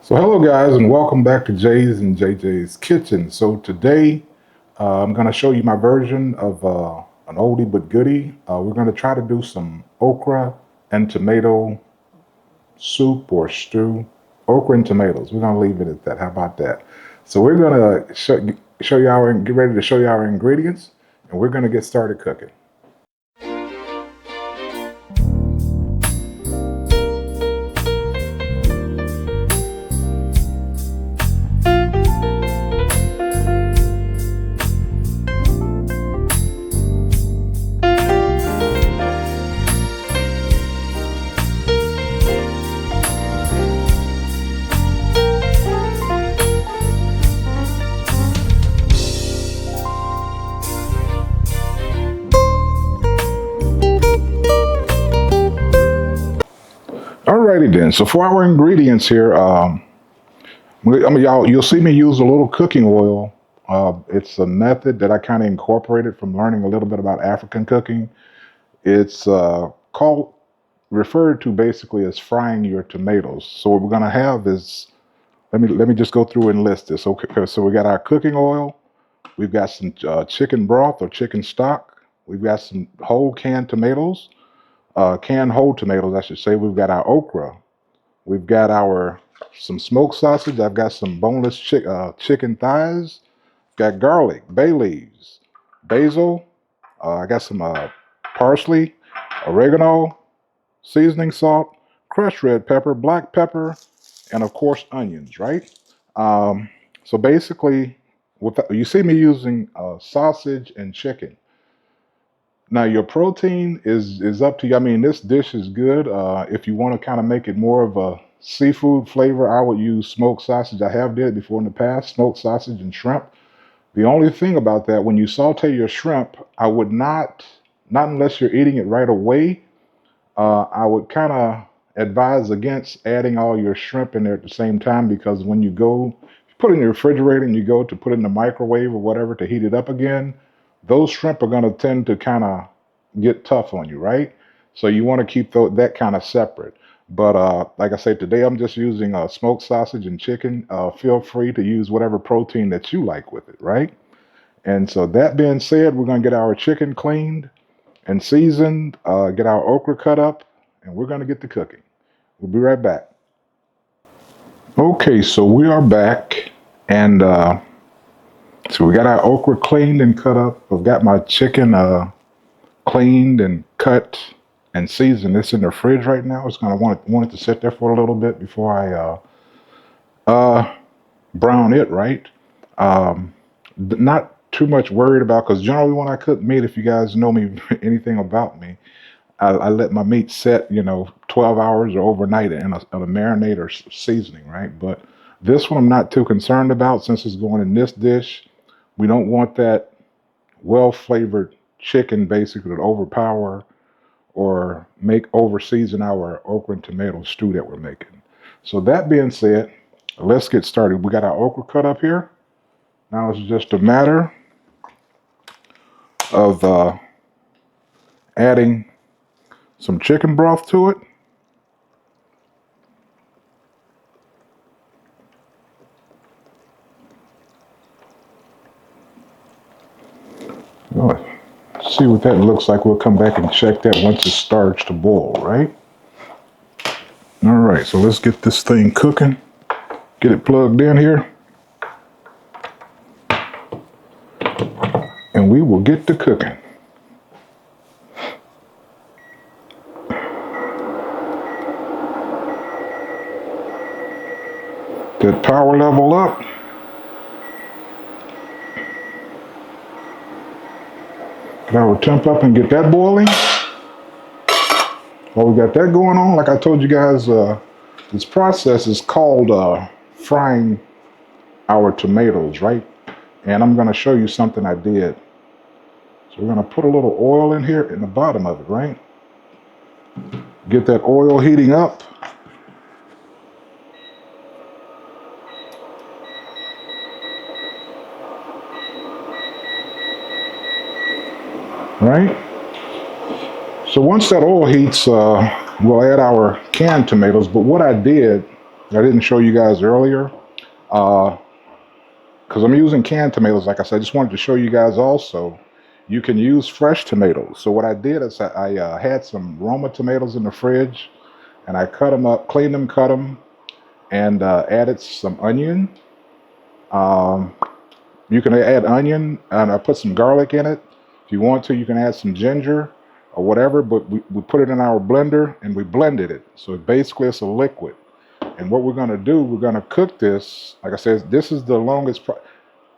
So hello guys and welcome back to Jay's and JJ's Kitchen. So today I'm going to show you my version of an oldie but goodie. We're going to try to do some okra and tomato soup or stew. Okra and tomatoes. We're going to leave it at that. How about that? So we're going to show you get ready to show you our ingredients, and we're going to get started cooking. Alrighty then. So for our ingredients here, you'll see me use a little cooking oil. It's a method that I kind of incorporated from learning a little bit about African cooking. It's called referred to basically as frying your tomatoes. So what we're gonna have is let me just go through and list this. Okay, so we got our cooking oil. We've got some chicken broth or chicken stock. We've got some whole canned tomatoes, canned whole tomatoes, I should say. We've got our okra. We've got our some smoked sausage. I've got some boneless chicken thighs. Got garlic, bay leaves, basil. I got some parsley, oregano, seasoning salt, crushed red pepper, black pepper, and of course onions. Right. Um, so basically, you see me using sausage and chicken. Now your protein is up to you. I mean, this dish is good. If you want to kind of make it more of a seafood flavor, I would use smoked sausage. I have did it before in the past, smoked sausage and shrimp. The only thing about that, when you saute your shrimp, I would not unless you're eating it right away. I would kind of advise against adding all your shrimp in there at the same time because when you put it in the refrigerator and you go to put it in the microwave or whatever to heat it up again, those shrimp are going to tend to kind of get tough on you, right? So you want to keep that kind of separate. But like I said, today I'm just using smoked sausage and chicken. Feel free to use whatever protein that you like with it, right? And so that being said, we're going to get our chicken cleaned and seasoned, get our okra cut up, and we're going to get to cooking. We'll be right back. Okay, so we are back, and so we got our okra cleaned and cut up. I've got my chicken cleaned and cut and seasoned. It's in the fridge right now. It's going to want it to sit there for a little bit before I brown it, right? Not too much worried about because generally when I cook meat, if you guys know me anything about me, I let my meat set, 12 hours or overnight in a marinade or seasoning, right? But this one I'm not too concerned about since it's going in this dish. We don't want that well flavored chicken basically to overpower or make over season our okra and tomato stew that we're making. So that being said, let's get started. We got our okra cut up here. Now it's just a matter of adding some chicken broth to it. Let's see what that looks like. We'll come back and check that once it starts to boil, right? All right, so let's get this thing cooking. Get it plugged in here. And we will get to cooking. That power level up. Get our temp up and get that boiling. While we got that going on, like I told you guys, this process is called frying our tomatoes, right? And I'm going to show you something I did. So we're going to put a little oil in here in the bottom of it, right? Get that oil heating up. Right? So once that oil heats, we'll add our canned tomatoes. But what I did I didn't show you guys earlier. Because I'm using canned tomatoes, like I said, I just wanted to show you guys also. You can use fresh tomatoes. So what I did is I had some Roma tomatoes in the fridge, and I cut them up, cleaned them, cut them, and added some onion. Um, you can add onion, and I put some garlic in it. If you want to, you can add some ginger or whatever, but we put it in our blender and we blended it. So basically it's a liquid. And what we're going to do, we're going to cook this. Like I said, this is the longest.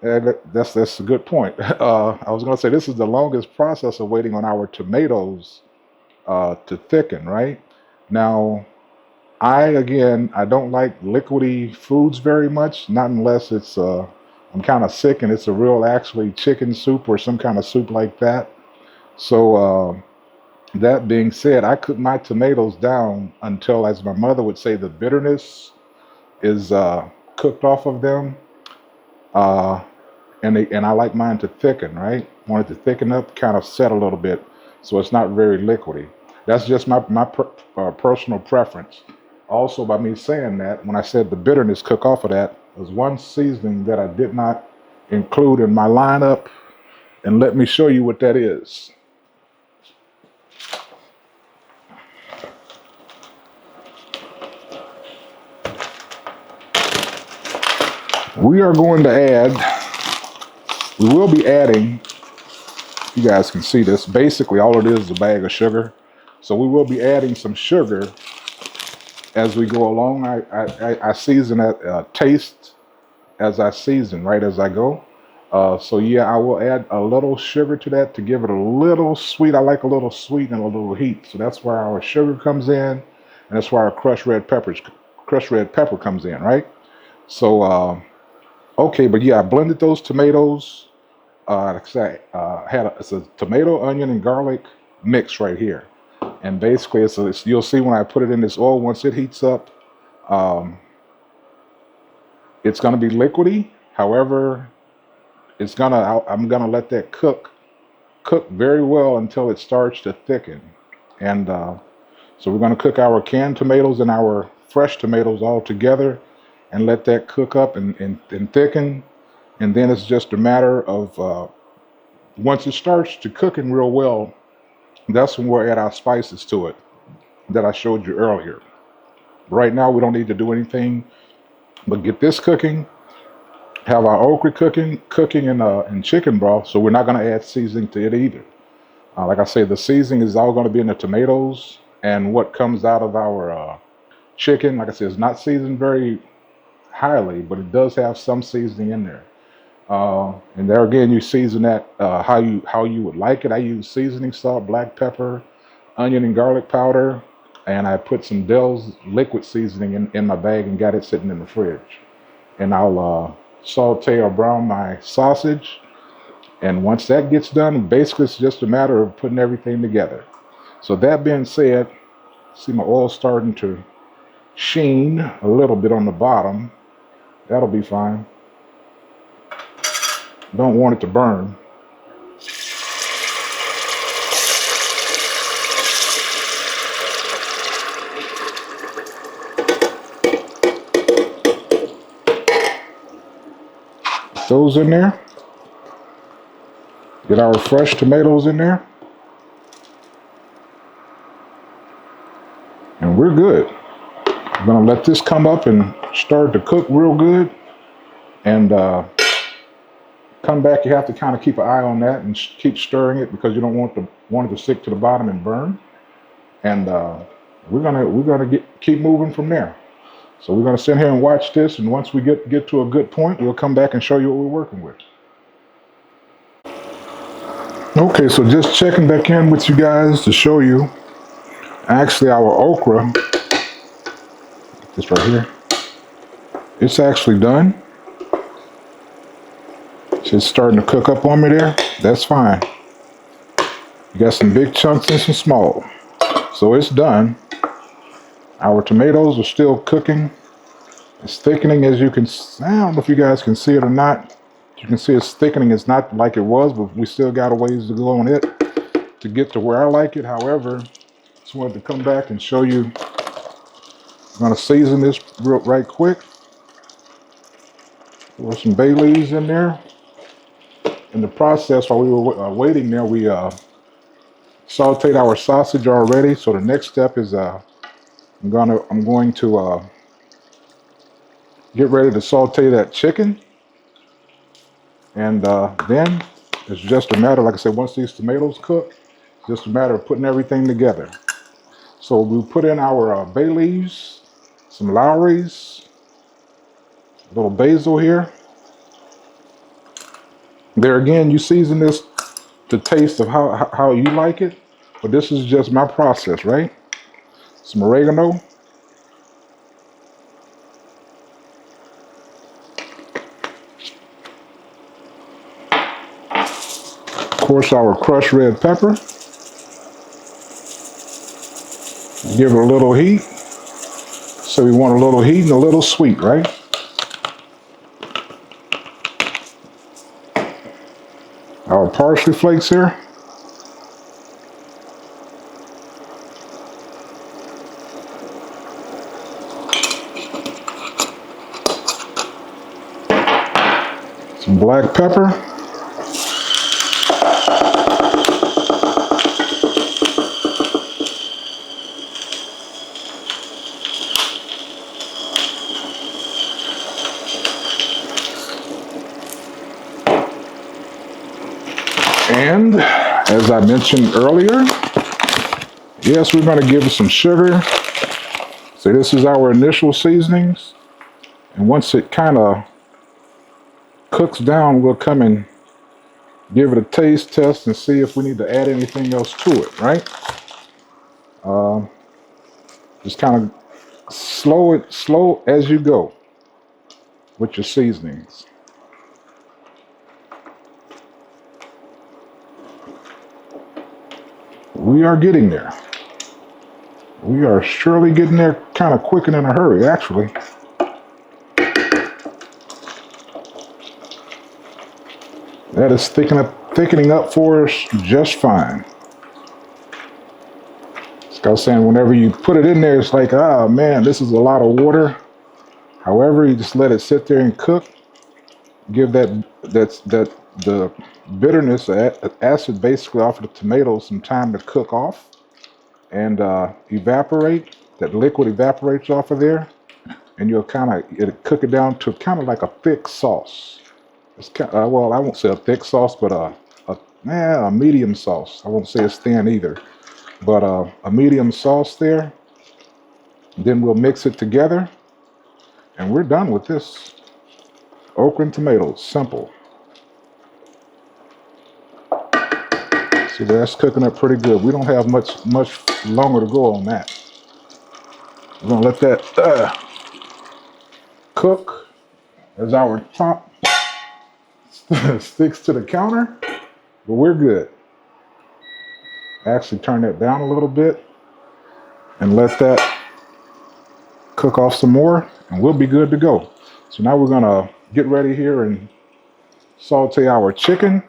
That's a good point. I was going to say this is the longest process of waiting on our tomatoes to thicken. Right now, I don't like liquidy foods very much, not unless it's I'm kind of sick and it's a real actually chicken soup or some kind of soup like that. So that being said, I cook my tomatoes down until, as my mother would say, the bitterness is cooked off of them. Uh, and I like mine to thicken, right? Want it to thicken up, kind of set a little bit, so it's not very liquidy. That's just my personal preference. Also, by me saying that, when I said the bitterness cook off of that, there's one seasoning that I did not include in my lineup, and let me show you what that is. We are going to add, we will be adding, you guys can see this, basically all it is a bag of sugar. So we will be adding some sugar as we go along. I season at taste as I season, right, as I go. So yeah, I will add a little sugar to that to give it a little sweet. I like a little sweet and a little heat. So that's where our sugar comes in, and that's where our crushed red pepper comes in, right? So okay, but yeah, I blended those tomatoes. Like I said, it's a tomato, onion, and garlic mix right here. And basically, you'll see when I put it in this oil, once it heats up, um, it's going to be liquidy. However, I'm gonna let that cook very well until it starts to thicken. And so we're going to cook our canned tomatoes and our fresh tomatoes all together and let that cook up and thicken. And then it's just a matter of once it starts to cooking real well, that's when we'll add our spices to it that I showed you earlier. Right now, we don't need to do anything but get this cooking, have our okra cooking in chicken broth. So we're not going to add seasoning to it either. Like I say, the seasoning is all going to be in the tomatoes, and what comes out of our chicken, like I said, is not seasoned very highly, but it does have some seasoning in there. And there again, you season that how you would like it. I use seasoning salt, black pepper, onion and garlic powder, and I put some Dell's liquid seasoning in my bag and got it sitting in the fridge. And I'll saute or brown my sausage. And once that gets done, basically it's just a matter of putting everything together. So that being said, see my oil starting to sheen a little bit on the bottom. That'll be fine. Don't want it to burn. Put those in there. Get our fresh tomatoes in there. And we're good. I'm gonna let this come up and start to cook real good. And come back, you have to kind of keep an eye on that and keep stirring it because you don't want it to stick to the bottom and burn. And we're gonna keep moving from there. So we're gonna sit here and watch this, and once we get to a good point, we'll come back and show you what we're working with. Okay, so just checking back in with you guys to show you. Actually, our okra, this right here, it's actually done. It's starting to cook up on me there. That's fine. You got some big chunks and some small. So it's done. Our tomatoes are still cooking. It's thickening, as you can, I don't know if you guys can see it or not. You can see it's thickening. It's not like it was, but we still got a ways to go on it to get to where I like it. However, just wanted to come back and show you I'm gonna season this right quick. Throw some bay leaves in there. In the process, while we were waiting there, we sauteed our sausage already. So the next step is I'm going to get ready to saute that chicken, and then it's just a matter, like I said, once these tomatoes cook, it's just a matter of putting everything together. So we put in our bay leaves, some Lowry's, a little basil here. There again, you season this to taste of how you like it, but this is just my process, right? Some oregano, of course our crushed red pepper, give it a little heat. So we want a little heat and a little sweet, right? Our parsley flakes here. Some black pepper. And as I mentioned earlier, yes, we're going to give it some sugar. So this is our initial seasonings. And once it kind of cooks down, we'll come and give it a taste test and see if we need to add anything else to it, right? Just kind of slow as you go with your seasonings. We are getting there. We are surely getting there kind of quick and in a hurry, actually. That is thickening up for us just fine. Like I was saying, whenever you put it in there, it's like, ah, man, this is a lot of water. However, you just let it sit there and cook. Give the bitterness, acid basically off of the tomatoes some time to cook off and evaporate. That liquid evaporates off of there, and you'll it'll cook it down to kind of like a thick sauce. It's well, I won't say a thick sauce, but a medium sauce. I won't say it's thin either, but a medium sauce there. Then we'll mix it together, and we're done with this okra and tomatoes. Simple. See, that's cooking up pretty good. We don't have much longer to go on that. We're gonna let that cook as our top sticks to the counter, but we're good. Actually, turn that down a little bit and let that cook off some more, and we'll be good to go. So now we're gonna get ready here and saute our chicken.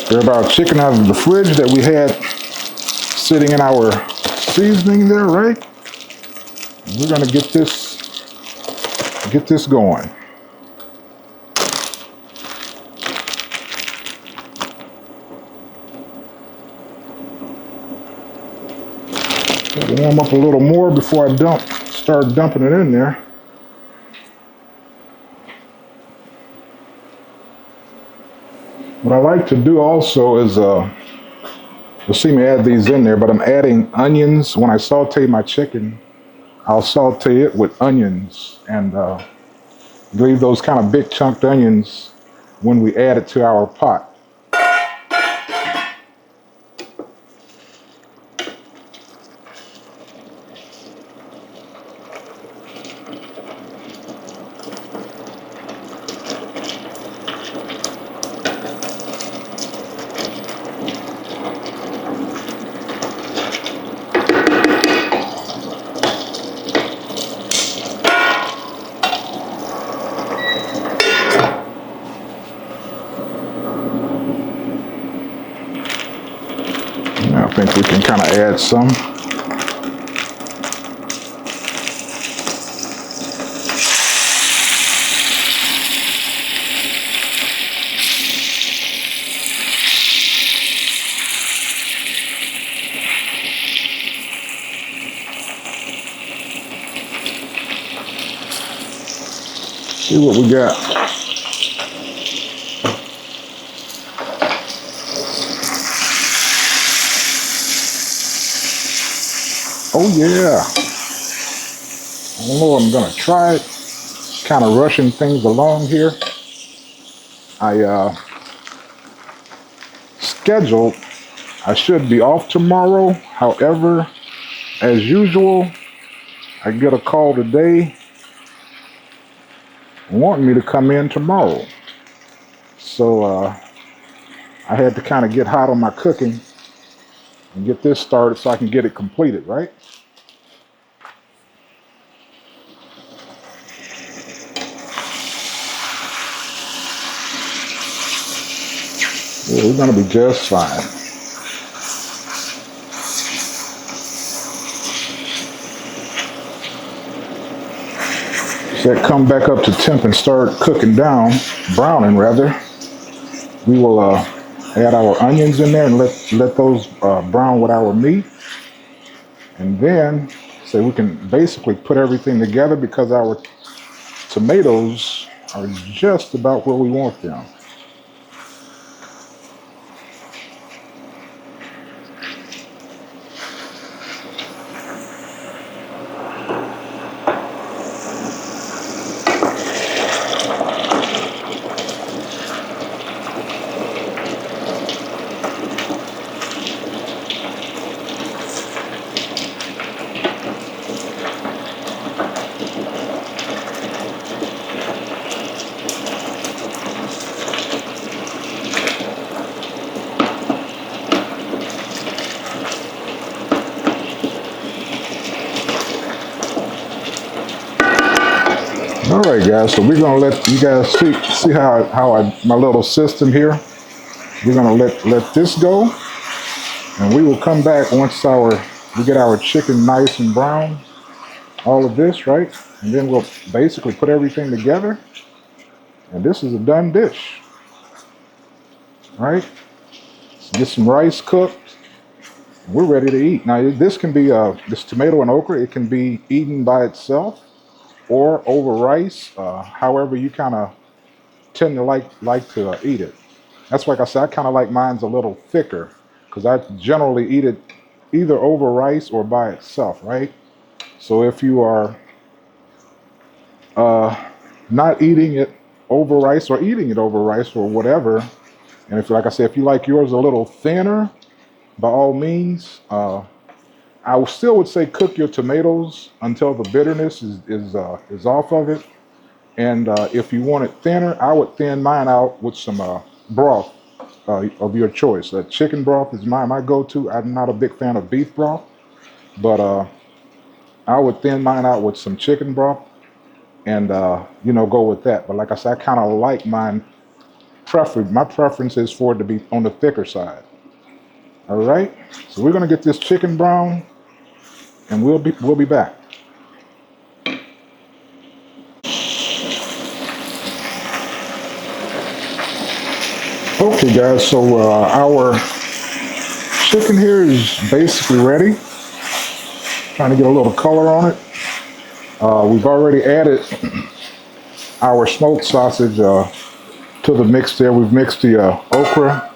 Grab our chicken out of the fridge that we had sitting in our seasoning there, right? And we're gonna get this going. Warm up a little more before I start dumping it in there. What I like to do also is, you'll see me add these in there, but I'm adding onions. When I saute my chicken, I'll saute it with onions and leave those kind of big chunked onions when we add it to our pot. Now I think we can kind of add some. See what we got. Oh yeah. I don't know, I'm gonna try it. Kind of rushing things along here. I scheduled, I should be off tomorrow. However, as usual, I get a call today wanting me to come in tomorrow. So I had to kind of get hot on my cooking and get this started so I can get it completed, right? Yeah, we're gonna be just fine. So that come back up to temp and start cooking down, browning rather. We will add our onions in there and let those brown with our meat. And then, so we can basically put everything together because our tomatoes are just about where we want them. All right, guys. So we're gonna let you guys see my little system here. We're gonna let this go, and we will come back once we get our chicken nice and brown. All of this, right? And then we'll basically put everything together, and this is a done dish, right? Get some rice cooked. We're ready to eat. Now this can be this tomato and okra. It can be eaten by itself or over rice. However you kind of tend to like to eat it. That's like I said. I kind of like mine's a little thicker because I generally eat it either over rice or by itself, right? So if you are not eating it over rice or eating it over rice or whatever, and if like I said, if you like yours a little thinner, by all means, I still would say cook your tomatoes until the bitterness is off of it. And if you want it thinner, I would thin mine out with some broth of your choice. Chicken broth is my go-to. I'm not a big fan of beef broth, but I would thin mine out with some chicken broth and go with that. But like I said, I kind of like mine. My preference is for it to be on the thicker side. All right, so we're gonna get this chicken brown, and we'll be back. Okay, guys. So our chicken here is basically ready. Trying to get a little color on it. We've already added our smoked sausage to to the mix there. We've mixed the okra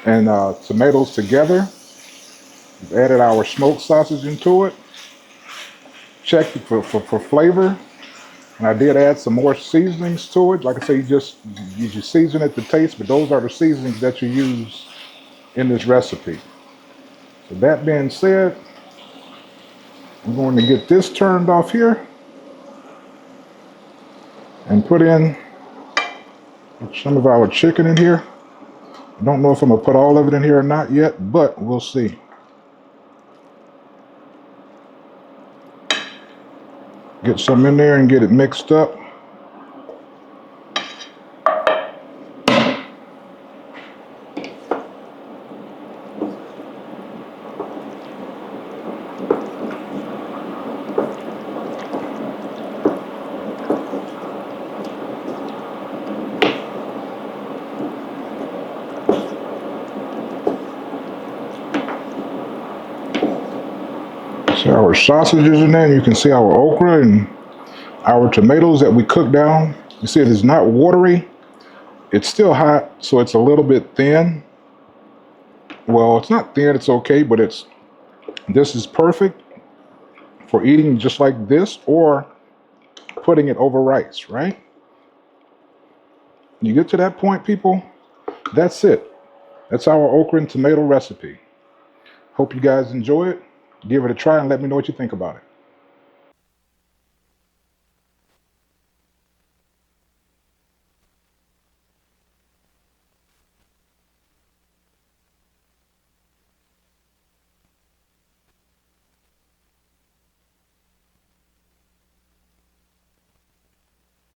and tomatoes together. We've added our smoked sausage into it. Checked for flavor. And I did add some more seasonings to it. Like I say, you season it to taste, but those are the seasonings that you use in this recipe. So that being said, I'm going to get this turned off here and put in some of our chicken in here. I don't know if I'm gonna put all of it in here or not yet, but we'll see. Get some in there and get it mixed up. So our sausages in there, and you can see our okra and our tomatoes that we cooked down. You see it is not watery. It's still hot, so it's a little bit thin. Well, it's not thin, it's okay, but this is perfect for eating just like this or putting it over rice, right? When you get to that point, people, that's it. That's our okra and tomato recipe. Hope you guys enjoy it. Give it a try and let me know what you think about it.